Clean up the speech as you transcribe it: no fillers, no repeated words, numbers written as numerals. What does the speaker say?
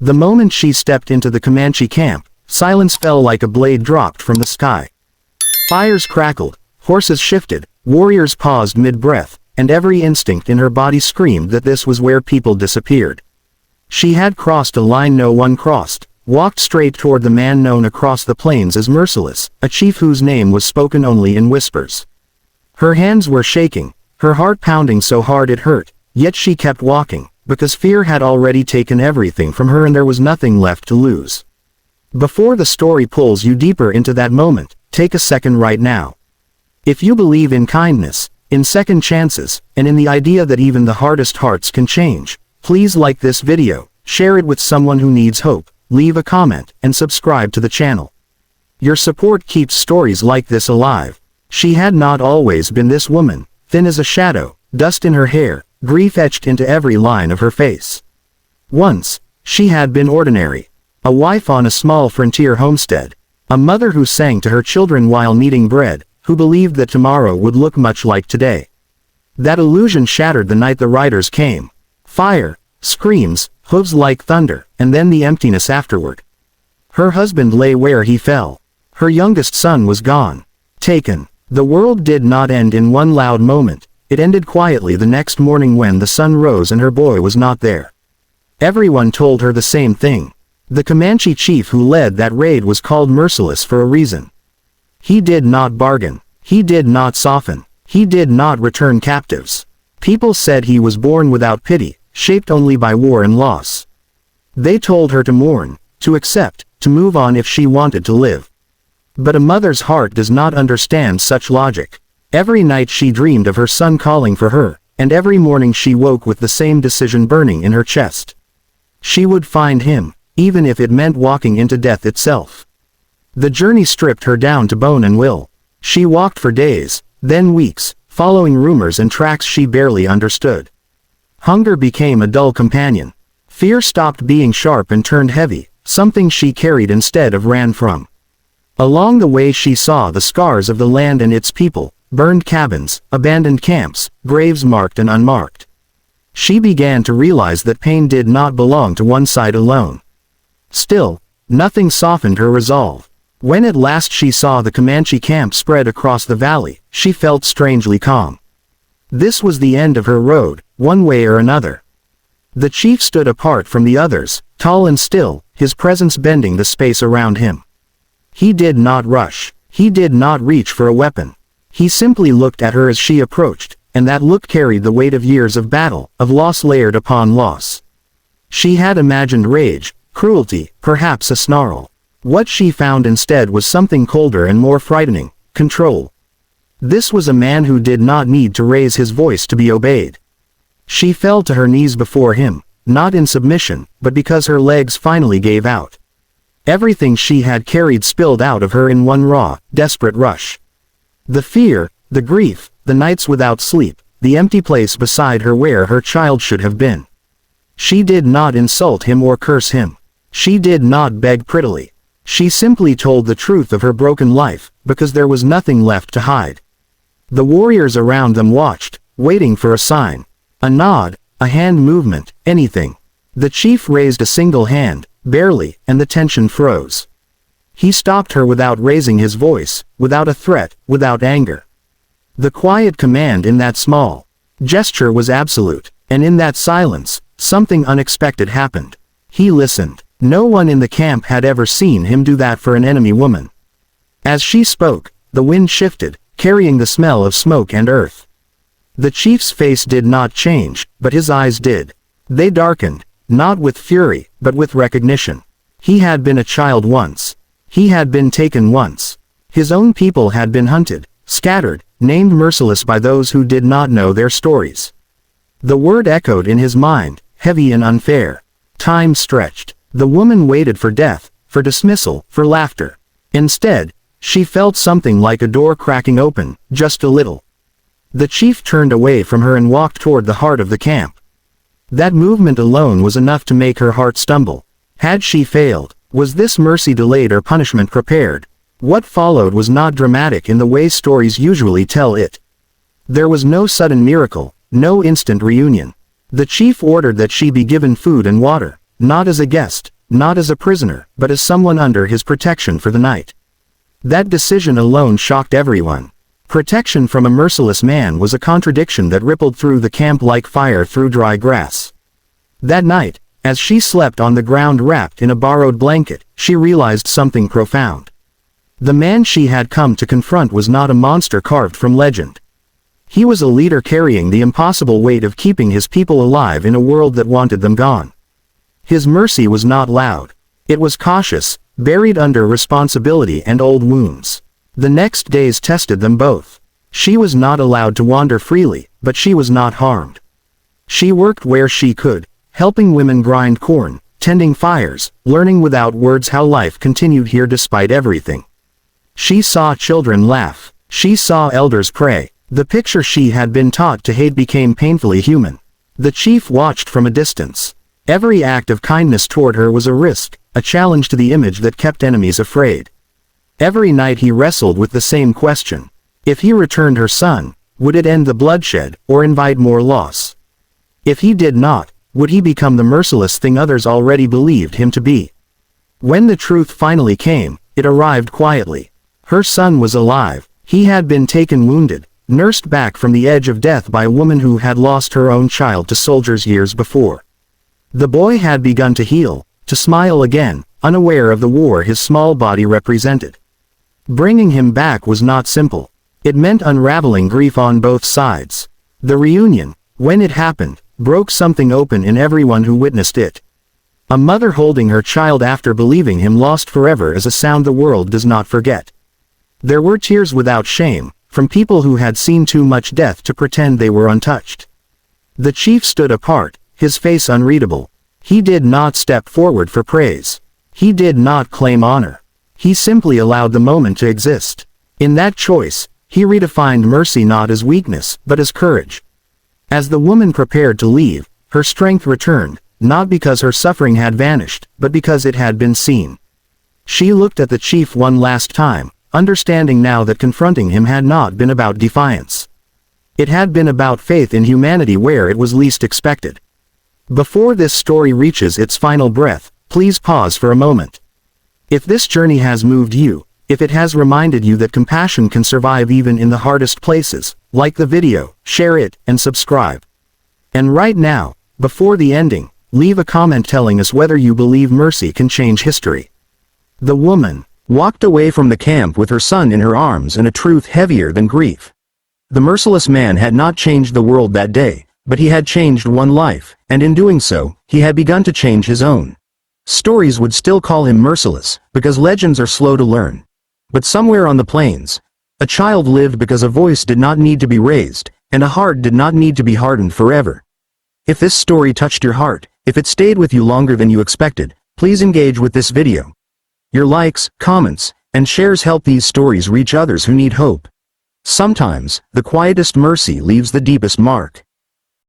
The moment she stepped into the Comanche camp, silence fell like a blade dropped from the sky. Fires crackled, horses shifted, warriors paused mid-breath, and every instinct in her body screamed that this was where people disappeared. She had crossed a line no one crossed, walked straight toward the man known across the plains as Merciless, a chief whose name was spoken only in whispers. Her hands were shaking, her heart pounding so hard it hurt, yet she kept walking, because fear had already taken everything from her and there was nothing left to lose. Before the story pulls you deeper into that moment, take a second right now. If you believe in kindness, in second chances, and in the idea that even the hardest hearts can change, please like this video, share it with someone who needs hope, leave a comment, and subscribe to the channel. Your support keeps stories like this alive. She had not always been this woman, thin as a shadow, dust in her hair, grief etched into every line of her face. Once, she had been ordinary. A wife on a small frontier homestead. A mother who sang to her children while kneading bread, who believed that tomorrow would look much like today. That illusion shattered the night the riders came. Fire, screams, hooves like thunder, and then the emptiness afterward. Her husband lay where he fell. Her youngest son was gone. Taken. The world did not end in one loud moment, it ended quietly the next morning when the sun rose and her boy was not there. Everyone told her the same thing. The Comanche chief who led that raid was called Merciless for a reason. He did not bargain. He did not soften. He did not return captives. People said he was born without pity, shaped only by war and loss. They told her to mourn, to accept, to move on if she wanted to live. But a mother's heart does not understand such logic. Every night she dreamed of her son calling for her, and every morning she woke with the same decision burning in her chest. She would find him, even if it meant walking into death itself. The journey stripped her down to bone and will. She walked for days, then weeks, following rumors and tracks she barely understood. Hunger became a dull companion. Fear stopped being sharp and turned heavy, something she carried instead of ran from. Along the way she saw the scars of the land and its people, burned cabins, abandoned camps, graves marked and unmarked. She began to realize that pain did not belong to one side alone. Still, nothing softened her resolve. When at last she saw the Comanche camp spread across the valley, she felt strangely calm. This was the end of her road, one way or another. The chief stood apart from the others, tall and still, his presence bending the space around him. He did not rush. He did not reach for a weapon. He simply looked at her as she approached, and that look carried the weight of years of battle, of loss layered upon loss. She had imagined rage, cruelty, perhaps a snarl. What she found instead was something colder and more frightening: control. This was a man who did not need to raise his voice to be obeyed. She fell to her knees before him, not in submission, but because her legs finally gave out. Everything she had carried spilled out of her in one raw, desperate rush. The fear, the grief, the nights without sleep, the empty place beside her where her child should have been. She did not insult him or curse him. She did not beg prettily. She simply told the truth of her broken life, because there was nothing left to hide. The warriors around them watched, waiting for a sign. A nod, a hand movement, anything. The chief raised a single hand, barely, and the tension froze. He stopped her without raising his voice, without a threat, without anger. The quiet command in that small gesture was absolute, and in that silence, something unexpected happened. He listened. No one in the camp had ever seen him do that for an enemy woman. As she spoke, the wind shifted, carrying the smell of smoke and earth. The chief's face did not change, but his eyes did. They darkened, not with fury, but with recognition. He had been a child once. He had been taken once. His own people had been hunted, scattered, named merciless by those who did not know their stories. The word echoed in his mind, heavy and unfair. Time stretched. The woman waited for death, for dismissal, for laughter. Instead, she felt something like a door cracking open, just a little. The chief turned away from her and walked toward the heart of the camp. That movement alone was enough to make her heart stumble. Had she failed? Was this mercy delayed or punishment prepared? What followed was not dramatic in the way stories usually tell it. There was no sudden miracle, no instant reunion. The chief ordered that she be given food and water, not as a guest, not as a prisoner, but as someone under his protection for the night. That decision alone shocked everyone. Protection from a merciless man was a contradiction that rippled through the camp like fire through dry grass. That night, as she slept on the ground wrapped in a borrowed blanket, she realized something profound. The man she had come to confront was not a monster carved from legend. He was a leader carrying the impossible weight of keeping his people alive in a world that wanted them gone. His mercy was not loud. It was cautious, buried under responsibility and old wounds. The next days tested them both. She was not allowed to wander freely, but she was not harmed. She worked where she could, helping women grind corn, tending fires, learning without words how life continued here despite everything. She saw children laugh. She saw elders pray. The picture she had been taught to hate became painfully human. The chief watched from a distance. Every act of kindness toward her was a risk, a challenge to the image that kept enemies afraid. Every night he wrestled with the same question. If he returned her son, would it end the bloodshed, or invite more loss? If he did not, would he become the merciless thing others already believed him to be? When the truth finally came, it arrived quietly. Her son was alive. He had been taken wounded, nursed back from the edge of death by a woman who had lost her own child to soldiers years before. The boy had begun to heal, to smile again, unaware of the war his small body represented. Bringing him back was not simple. It meant unraveling grief on both sides. The reunion, when it happened, broke something open in everyone who witnessed it. A mother holding her child after believing him lost forever is a sound the world does not forget. There were tears without shame, from people who had seen too much death to pretend they were untouched. The chief stood apart, his face unreadable. He did not step forward for praise. He did not claim honor. He simply allowed the moment to exist. In that choice, he redefined mercy not as weakness, but as courage. As the woman prepared to leave, her strength returned, not because her suffering had vanished, but because it had been seen. She looked at the chief one last time, understanding now that confronting him had not been about defiance. It had been about faith in humanity where it was least expected. Before this story reaches its final breath, please pause for a moment. If this journey has moved you, if it has reminded you that compassion can survive even in the hardest places, like the video, share it, and subscribe. And right now, before the ending, leave a comment telling us whether you believe mercy can change history. The woman walked away from the camp with her son in her arms and a truth heavier than grief. The merciless man had not changed the world that day, but he had changed one life, and in doing so, he had begun to change his own. Stories would still call him merciless, because legends are slow to learn. But somewhere on the plains, a child lived because a voice did not need to be raised, and a heart did not need to be hardened forever. If this story touched your heart, if it stayed with you longer than you expected, please engage with this video. Your likes, comments, and shares help these stories reach others who need hope. Sometimes, the quietest mercy leaves the deepest mark.